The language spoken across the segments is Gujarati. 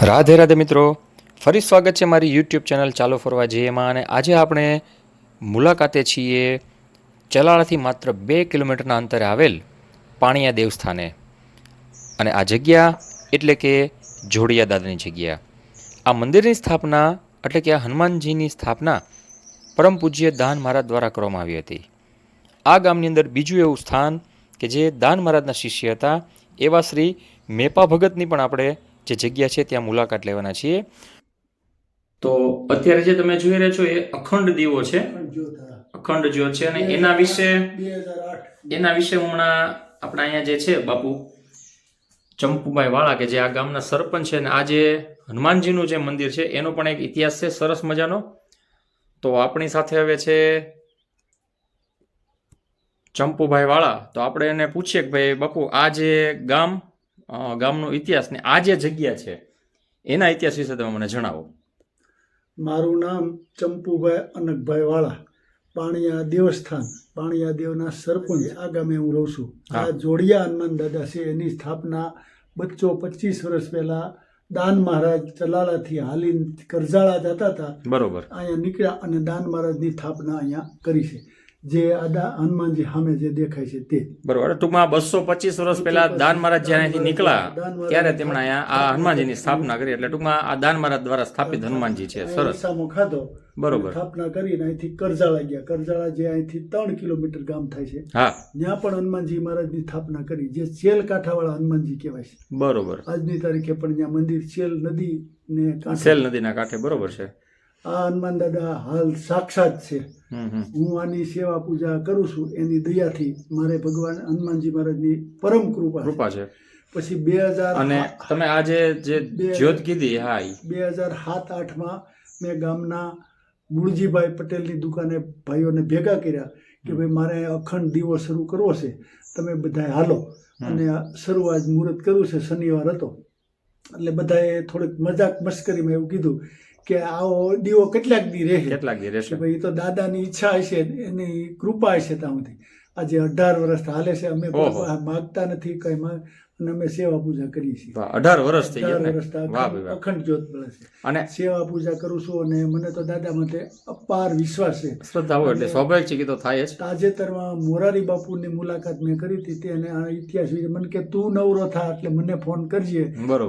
રાધે રાધે મિત્રો, ફરી સ્વાગત છે મારી યુટ્યુબ ચેનલ ચાલો ફરવા જઈએમાં. અને આજે આપણે મુલાકાતે છીએ ચલાળાથી માત્ર 2 કિલોમીટરના અંતરે આવેલ પાણિયા દેવસ્થાને. અને આ જગ્યા એટલે કે જોડિયા દાદાની જગ્યા. આ મંદિરની સ્થાપના એટલે કે આ હનુમાનજીની સ્થાપના પરમ પૂજ્ય દાન મહારાજ દ્વારા કરવામાં આવી હતી. આ ગામની અંદર બીજું એવું સ્થાન કે જે દાન મહારાજના શિષ્ય હતા એવા શ્રી મેપા ભગતની પણ આપણે જે જગ્યા છે ત્યાં મુલાકાત લેવાના છીએ. તો અત્યારે જે તમે જોઈ રહ્યા છો એ અખંડ દીવો છે, અખંડ જ્યોત છે. અને એના વિશે હમણાં આપણા અહીંયા જે છે બાપુ ચંપુભાઈ વાળા કે જે આ ગામના સરપંચ છે, અને આ જે હનુમાનજીનું જે મંદિર છે એનો પણ એક ઇતિહાસ છે સરસ મજાનો. તો આપણી સાથે હવે છે ચંપુભાઈ વાળા. તો આપણે એને પૂછીએ કે ભાઈ બાપુ આ જે ગામનો ઇતિહાસ ને આ જે જગ્યા છે એના ઇતિહાસ વિશે તમે મને જણાવો. મારું નામ ચંપુભાઈ અનકભાઈ વાળા, પાણિયા દેવસ્થાન, પાણિયા દેવના સરપંચ. આ ગામે હું રહું છું. આ જોડિયા હનુમાન દાદા છે એની સ્થાપના 25 વર્ષ પહેલા દાન મહારાજ ચલાલાથી હાલીને કરજાળા જતા હતા, બરોબર, અહીંયા નીકળ્યા અને દાન મહારાજની સ્થાપના અહીંયા કરી છે. જે આદા હનુમાનજી સામે જે દેખાય છે તે બરોબર. ટૂંકમાં 225 વર્ષ પહેલા દાન મહારાજ જ્યાંથી નીકળ્યા ત્યારે તેમણે અહીંયા આ હનુમાનજીની સ્થાપના કરી. એટલે ટૂંકમાં આ દાન મહારાજ દ્વારા સ્થાપિત હનુમાનજી છે. સરસ, સામો ખાધો, બરોબર. સ્થાપના કરીને અહીંથી કરજાળા ગયા. કરજાળા જે અહીંથી 3 કિલોમીટર ગામ થાય છે, હા, ત્યાં પણ હનુમાનજી મહારાજની સ્થાપના કરી, જે ચેલ કાંઠાવાળા હનુમાનજી કહેવાય છે. બરોબર. આજની તારીખે પણ ત્યાં મંદિર ચેલ નદી ને સેલ નદીના કાંઠે, બરોબર છે. આ હનુમાન દાદા હાલ સાક્ષાત છે. હું આની સેવા પૂજા કરું છું, એની દયાથી મારે ભગવાન હનુમાનજી મહારાજની પરમ કૃપા છે. પછી 2000 અને તમે આ જે જ્યોત કીધી, હા, 2007-8માં મેં ગામના મૂળજીભાઈ પટેલની દુકાને ભાઈઓને ભેગા કર્યા કે ભાઈ મારે અખંડ દીવો શરૂ કરવો છે, તમે બધા હાલો. અને શરૂઆત મુહૂર્ત કરવું છે, શનિવાર હતો. એટલે બધાએ થોડીક મજાક મસ્કરીમાં એવું કીધું કે આવો દીવો કેટલાક દી રહેશે. ભાઈ તો દાદાની ઈચ્છા હશે, એની કૃપા હશે. ત્યાંથી આજે 18 વર્ષ હાલે છે. અમે માગતા નથી કઈ, અને અમે સેવા પૂજા કરીએ છીએ. 18 વર્ષ થઈ ગયા, અખંડ જ્યોત મળે છે અને સેવા પૂજા કરું છું. અને મને તો દાદા માટે અપાર વિશ્વાસ છે, શ્રદ્ધા હોય એટલે સ્વાભાવિક છે કે તો થાય જ. તાજેતરમાં મોરારી બાપુની મુલાકાત મેં કરી હતી. તેને આ ઇતિહાસ વિશે મને કે તું નવરો થા એટલે મને ફોન કરજે.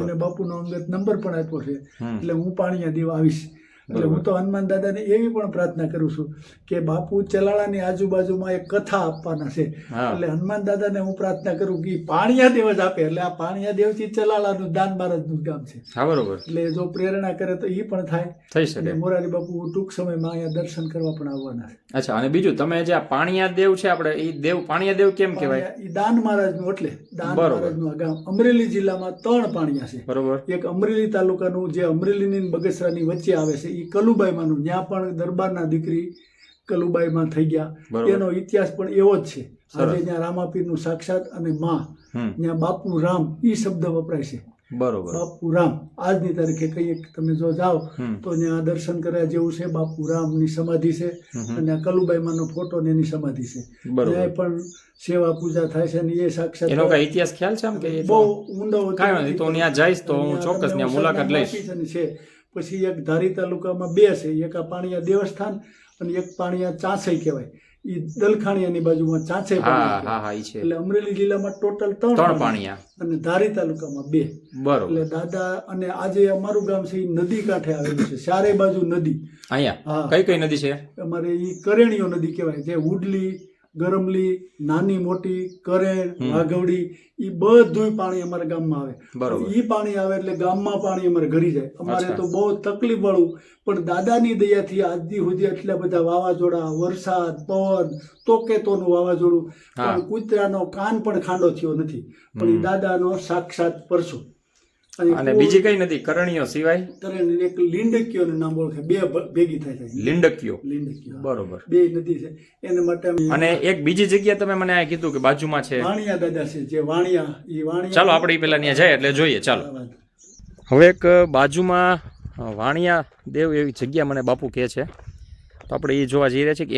મને બાપુનો અંગત નંબર પણ આપ્યો છે, એટલે હું પાણિયા દેવ આવીશ. એટલે હું તો હનુમાન દાદાને એવી પણ પ્રાર્થના કરું છું કે બાપુ ચલાળાની આજુબાજુમાં એક કથા આપવાના છે, એટલે હનુમાન દાદાને હું પ્રાર્થના કરું કે પાણિયા દેવ જ આપે. એટલે આ પાણિયા દેવથી ચલાળાનું દાન મહારાજનું ગામ છે, બરોબર. એટલે જો પ્રેરણા કરે તો એ પણ થઈ શકે. મોરારી બાપુ ટૂંક સમયમાં અહીંયા દર્શન કરવા પણ આવવાના છે. અચ્છા, અને બીજું તમે જે આ પાણિયા દેવ છે આપણે, એ દેવ પાણિયા દેવ કેમ કહેવાય? એ દાન મહારાજનું, એટલે દાન મહારાજનું આ ગામ. અમરેલી જિલ્લામાં 3 પાણિયા છે, બરોબર. એક અમરેલી તાલુકાનું જે અમરેલીની બગસરાની વચ્ચે આવે છે, કલુબાઈમાંનું, ત્યાં પણ દરબારના દીકરી કલુબાઈમાં થઈ ગયા. એનો ઇતિહાસ પણ એવો જ છે. આજે ત્યાં રામાપીરનું સાક્ષાત અને માં, ત્યાં બાપુ રામ ઈ શબ્દ વપરાય છે, બરોબર. બાપુ રામ આજની તારીખે કહીએ તમે જો જાઓ તો ત્યાં દર્શન કર્યા જેવું છે. બાપુ રામની સમાધિ છે, અને કલુબાઈમાંનો ફોટો ને એની સમાધિ છે. ત્યાં પણ સેવા પૂજા થાય છે, અને એ સાક્ષાત એનો કઈ ઇતિહાસ ખ્યાલ છે આમ કે બહુ ઊંડો કાંઈ નથી. તો ત્યાં જઈશ તો હું ચોક્કસ ત્યાં મુલાકાત લઈશ. છે. પછી એક ધારી તાલુકામાં 2 છે, એક આ પાણિયા દેવસ્થાન અને એક પાણિયા ચાંસઈ કહેવાય. એ દલખાણીયાની બાજુમાં ચાંસઈ, એટલે અમરેલી જિલ્લામાં ટોટલ 3 પાણિયા અને ધારી તાલુકામાં 2, બરોબર. એટલે દાદા, અને આજે અમારું ગામ છે એ નદી કાંઠે આવેલું છે, ચારે બાજુ નદી. અહીંયા કઈ નદી છે? અમારે એ કરેણીઓ નદી કહેવાય, જે ઉડલી, ગરમલી, નાની મોટી, કરેણ, વાઘવડી, એ બધું પાણી અમારા ગામમાં આવે. એ પાણી આવે એટલે ગામમાં પાણી અમારે ઘરી જાય. અમારે તો બહુ તકલીફ વાળું, પણ દાદાની દયાથી આજથી સુધી એટલા બધા વાવાઝોડા, વરસાદ, પવન, તોકેતોનું વાવાઝોડું, પણ કૂતરાનો કાન પણ ખાંડો થયો નથી. પણ એ દાદાનો સાક્ષાત પરસો. અને બીજી કઈ નથી કરણીઓ સિવાય? કરણી એક લીંડકીઓ નામ ઓળખે, 2 ભેગી થાય છે. લીંડકીઓ, બરોબર. 2 નદી છે એના માટે. અને એક બીજી જગ્યા તમે મને આ કીધું કે બાજુમાં છે વાણિયા દાદા છે, જે વાણિયા, એ વાણિયા. ચાલો આપણે પેલા ત્યાં જાય એટલે જોઈએ. ચાલો હવે એક બાજુમાં વાણિયા દેવ એવી જગ્યા મને બાપુ કહે છે, તો આપણે એ જોવા જઈ રહ્યા છીએ કે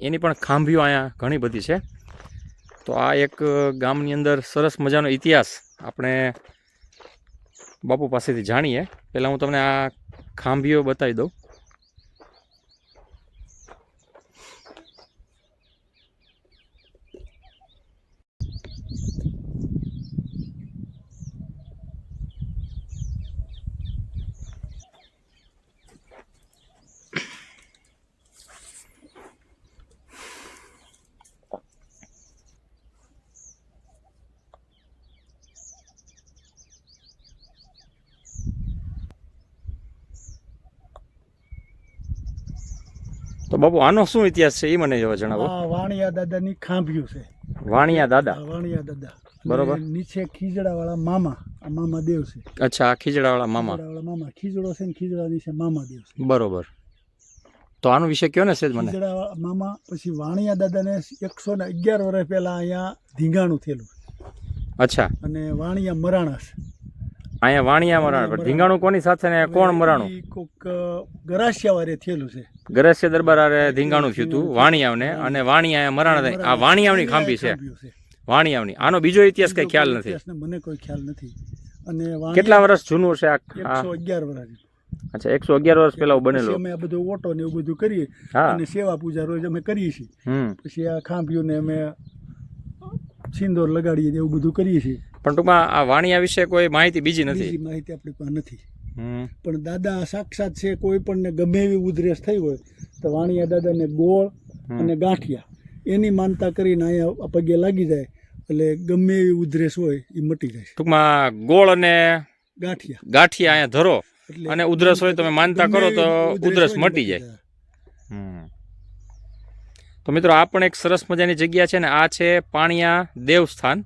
એની પણ ખાંભીઓ અહીંયા ઘણી બધી છે. તો આ એક ગામની અંદર સરસ મજાનો ઇતિહાસ આપણે બાપુ પાસેથી જાણીએ. પહેલાં હું તમને આ ખાંભીઓ બતાવી દઉં. તો બાપુ આનો શું ઇતિહાસ છે એ મને જણાવો. આ વાણિયા દાદાની ખાંભ્યું છે. વાણિયા દાદા. વાણિયા દાદા બરોબર. નીચે ખીજડા વાળા મામા, આ મામા દેવ છે. અચ્છા, આ ખીજડાવાળા મામા. મામા ખીજડો છે ને ખીજડા નીચે મામા દેવ છે. બરોબર. તો આનો વિશે કયો ને સેજ મને. ખીજડા મામા. પછી વાણિયા દાદાને 111 વર્ષ પહેલા અહીંયા ધીંગાણું થયેલું. અચ્છા. અને વાણિયા મરાણા છે અહીંયા. વાણિયા મરાણા. ધીંગાણું કોની સાથે ને કોણ મરાણું? કોક ગરાસિયા વારે થયેલું છે. ગરાસિયા દરબાર આરે ધીંગાણું થયું હતું વાણિયાઓને, અને વાણિયા મરાણા. આ વાણિયાઓની ખાંભી છે. વાણિયાઓની. આનો બીજો ઇતિહાસ કઈ ખ્યાલ નથી. મને કોઈ ખ્યાલ નથી. અને કેટલા વર્ષ જૂનું છે આ? 111 વર્ષ. અચ્છા, 111 વર્ષ પહેલા બનેલો. અમે આ બધું ઓટો ને એવું બધું કરીએ અને સેવા પૂજા રોજ અમે કરીએ છીએ. પછી આ ખાંભીઓ ને અમે સિંદોર લગાડીએ એવું બધું કરીએ છીએ. પણ ટૂંકમાં આ વાણિયા વિશે કોઈ માહિતી બીજી નથી. માહિતી આપણી પાસે નથી. પણ દાદા સાક્ષાત છે. કોઈ પણ ને ગમે એવી ઉધરેસ થઈ હોય તો વાણિયા દાદાને ગોળ અને ગાંઠિયા એની માનતા કરીને અહીંયા પગે લાગી જાય એટલે ગમે એવી ઉધરેસ હોય એ મટી જાય. ટૂંકમાં ગોળ અને ગાંઠિયા અહીંયા ધરો અને ઉધરસ હોય તમે માનતા કરો તો ઉધરસ મટી જાય. તો મિત્રો, આ પણ એક સરસ મજાની જગ્યા છે ને. આ છે પાણિયા દેવસ્થાન,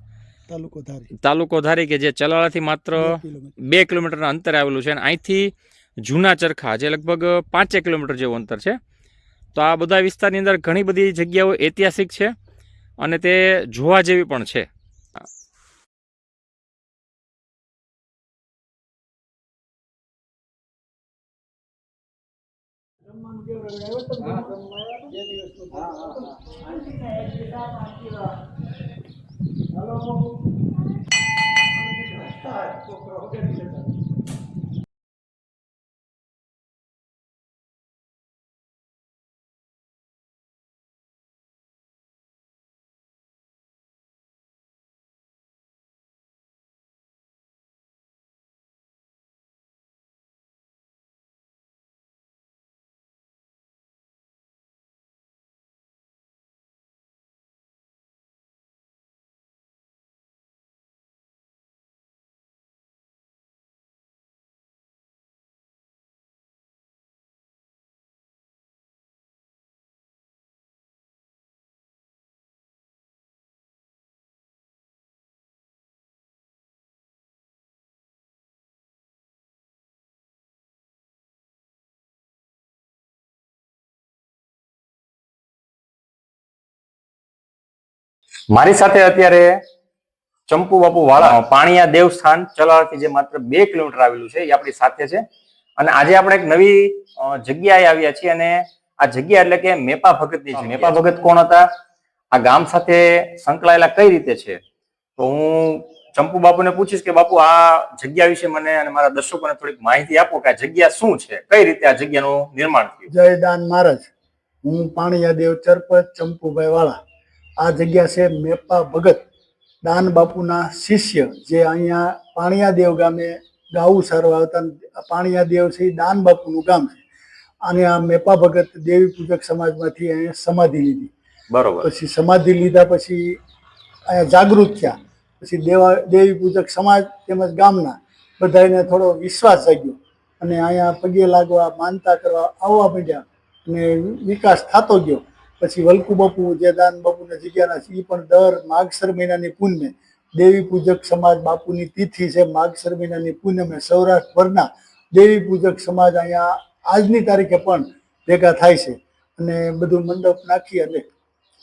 તાલુકો ધારી, કે જે ચલાળાથી માત્ર 2 કિલોમીટરના અંતરે આવેલું છે. અને અહીંથી જૂના ચરખા જે લગભગ 5 કિલોમીટર જેવું અંતર છે. તો આ બધા વિસ્તારની અંદર ઘણી બધી જગ્યાઓ ઐતિહાસિક છે અને તે જોવા જેવી પણ છે. મારી સાથે અત્યારે ચંપુ બાપુ વાળા પાણિયા દેવસ્થાન ચલાળાથી જે માત્ર 2 કિલોમીટર આવેલું છે એ આપણી સાથે છે. અને આજે આપણે એક નવી જગ્યાએ આવ્યા છીએ અને આ જગ્યા એટલે કે મેપા ભગતની છે. મેપા ભગત કોણ હતા, આ ગામ સાથે સંકળાયેલા કઈ રીતે છે, તો હું ચંપુ બાપુને પૂછીશ કે બાપુ આ જગ્યા વિશે મને અને મારા દર્શકોને થોડીક માહિતી આપો કે આ જગ્યા શું છે, કઈ રીતે આ જગ્યાનું નિર્માણ થયું. જય દાન મહારાજ. હું પાણિયા દેવ ચરપત ચંપુભાઈ વાળા. આ જગ્યા છે મેપા ભગત દાન બાપુના શિષ્ય, જે અહીંયા પાણિયા દેવ ગામે ગાવું સારવા આવતા. પાણિયા દેવ છે એ દાન બાપુનું ગામ છે. અને આ મેપા ભગત દેવી પૂજક સમાજમાંથી અહીંયા સમાધિ લીધી. બરોબર. પછી સમાધિ લીધા પછી અહીંયા જાગૃત થયા. પછી દેવી પૂજક સમાજ તેમજ ગામના બધાને થોડો વિશ્વાસ જાગ્યો અને અહીંયા પગે લાગવા માનતા કરવા આવવા માંડ્યા અને વિકાસ થતો ગયો. પછી વલ્કુ બાપુ જે દાન બાપુના જગ્યાના છે એ પણ દર માગસર મહિનાની પૂનમે દેવી પૂજક સમાજ બાપુની તિથિ છે. માગસર મહિનાની પૂનમે સૌરાષ્ટ્રભરના દેવી પૂજક સમાજ અહીંયા આજની તારીખે પણ ભેગા થાય છે અને બધું મંડપ નાખી અને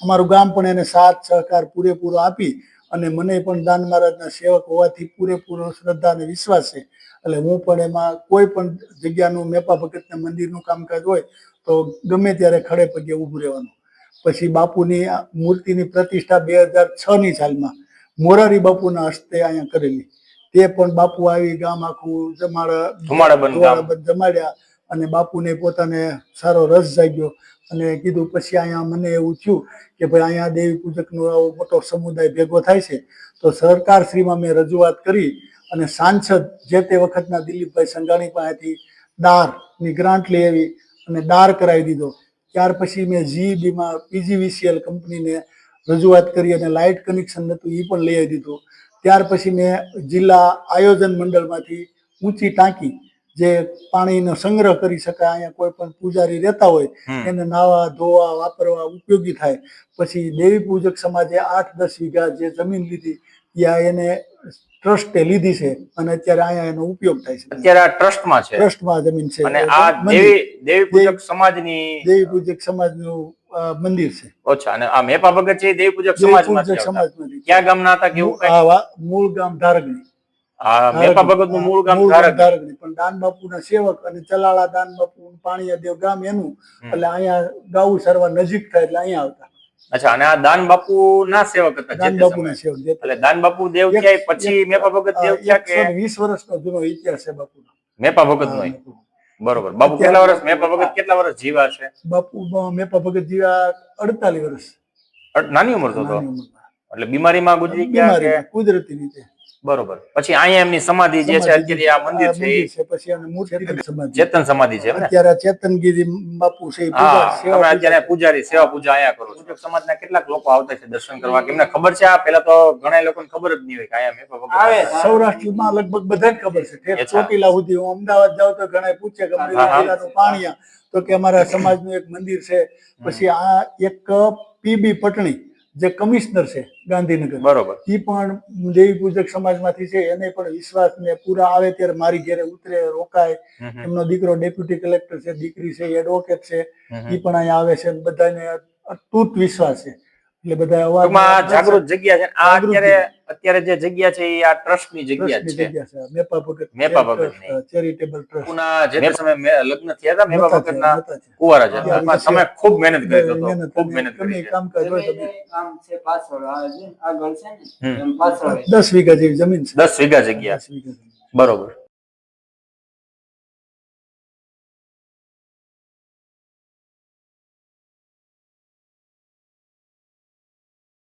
અમારું ગામ પણ એને સાથ સહકાર પૂરેપૂરો આપી અને મને પણ દાન મહારાજના સેવક હોવાથી પૂરેપૂરો શ્રદ્ધા અને વિશ્વાસ છે. એટલે હું પણ એમાં કોઈ પણ જગ્યાનું મેપા ભગતના મંદિરનું કામકાજ હોય તો ગમે ત્યારે ખડે પગે ઊભું રહેવાનું. પછી બાપુની મૂર્તિની પ્રતિષ્ઠા 2006ની સાલમાં મોરારી બાપુના હસ્તે અહીંયા કરેલી. તે પણ બાપુ આવી ગામ આખું જમાડ્યા અને બાપુને પોતાને સારો રસ જાગ્યો અને કીધું પછી અહીંયા મને એવું થયું કે ભાઈ અહીંયા દેવી પૂજકનો આવો મોટો સમુદાય ભેગો થાય છે તો સરકાર શ્રીમાં મેં રજૂઆત કરી અને સાંસદ જે તે વખતના દિલીપભાઈ સંઘાણી પાસેથી દારની ગ્રાન્ટ લઈ આવી અને દાર કરાવી દીધો. ત્યાર પછી મેં જીઈબીમાં પીજીવીસીએલ કંપનીને રજૂઆત કરી અને લાઇટ કનેક્શન હતું એ પણ લઈ આવી દીધું. ત્યાર પછી મેં જિલ્લા આયોજન મંડળમાંથી ઊંચી ટાંકી જે પાણીનો સંગ્રહ કરી શકાય, અહીંયા કોઈ પણ પૂજારી રહેતા હોય એને નાવા ધોવા વાપરવા ઉપયોગી થાય. પછી દેવી પૂજક સમાજે 8-10 વીઘા જે જમીન લીધી ત્યાં એને ટ્રસ્ટે લીધી છે અને અત્યારે અહીંયા એનો ઉપયોગ થાય છે. અત્યારે આ ટ્રસ્ટમાં જમીન છે અને આ દેવી પૂજક સમાજનું મંદિર છે. અચ્છા. અને આ મેપા ભગત છે દેવી પૂજક સમાજમાંથી ક્યાં ગામના હતા કેવું કઈ? મૂળ ગામ ધારગણી. આ મેપા ભગત નું મૂળ ગામ ધારગણી, પણ દાન બાપુના સેવક અને ચલાળા દાન બાપુ પાણીયાદેવ ગામ એનું, એટલે અહીંયા ગાવું સરવા નજીક થાય એટલે અહીંયા આવતા. અચ્છા. અને આ દાન બાપુ ના સેવક હતા? દાન બાપુના સેવક. એટલે દાન બાપુ દેવ થયા પછી મેપા ભગત દેવ થયા કે 20 વર્ષનો જૂનો ઇતિહાસ છે બાપુનો, મેપા ભગત નો? બરોબર. બાપુ કેટલા વર્ષ, મેપા ભગત કેટલા વર્ષ જીવા છે? બાપુ મેપા ભગત જીવા 48 વર્ષ. નાની ઉંમર તો એટલે બીમારીમાં ગુજરી ગયા કે કુદરતી રીતે? બરોબર. પછી અહીંયા એમની સમાધિ જે છે અત્યારે આ મંદિર છે, પછી એની મૂર્તિ ચેતન સમાધિ છે. અત્યારે ચેતનગીરી બાપુ છે, અત્યારે પૂજારી સેવા પૂજા અહીંયા કરો છો. સમાજના કેટલાક લોકો આવતા છે દર્શન કરવા? કેમને ખબર છે? આ પેલા તો ઘણા લોકોને ખબર જ નહીં હોય કે અહીંયા મેપા ભગત આવે. સૌરાષ્ટ્રમાં લગભગ બધાને ખબર છે. ચોટીલા સુધી હું અમદાવાદ જાઉં તો ઘણા પૂછે કે અમરેલી પાણીયા, તો કે અમારા સમાજનું એક મંદિર છે. પછી આ એક પીબી પટણી જે કમિશનર છે ગાંધીનગર, બરોબર, એ પણ દેવી પૂજક સમાજમાંથી છે. એને પણ વિશ્વાસ ને પૂરા આવે ત્યારે મારી ઘરે ઉતરે, રોકાય. એમનો દીકરો ડેપ્યુટી કલેક્ટર છે, દીકરી છે એડવોકેટ છે, એ પણ અહીંયા આવે છે. બધાને અતૂટ વિશ્વાસ છે. એટલે બધા જાગૃત જગ્યા છે. આ અત્યારે જે જગ્યા છે એ આ ટ્રસ્ટ ની જગ્યા છે, મેપા ભગત ચેરિટેબલ ટ્રસ્ટ. જે સમય લગ્ન થયા હતા મેપા ભગત ના કુંવારા છે, તમે ખૂબ મહેનત કરી હતો, ખૂબ મહેનત કરી. કામકાજ હોય તો કામ છે પાછળ આગળ છે ને 10 વીઘા જેવી જમીન છે, 10 વીઘા જગ્યા. બરોબર.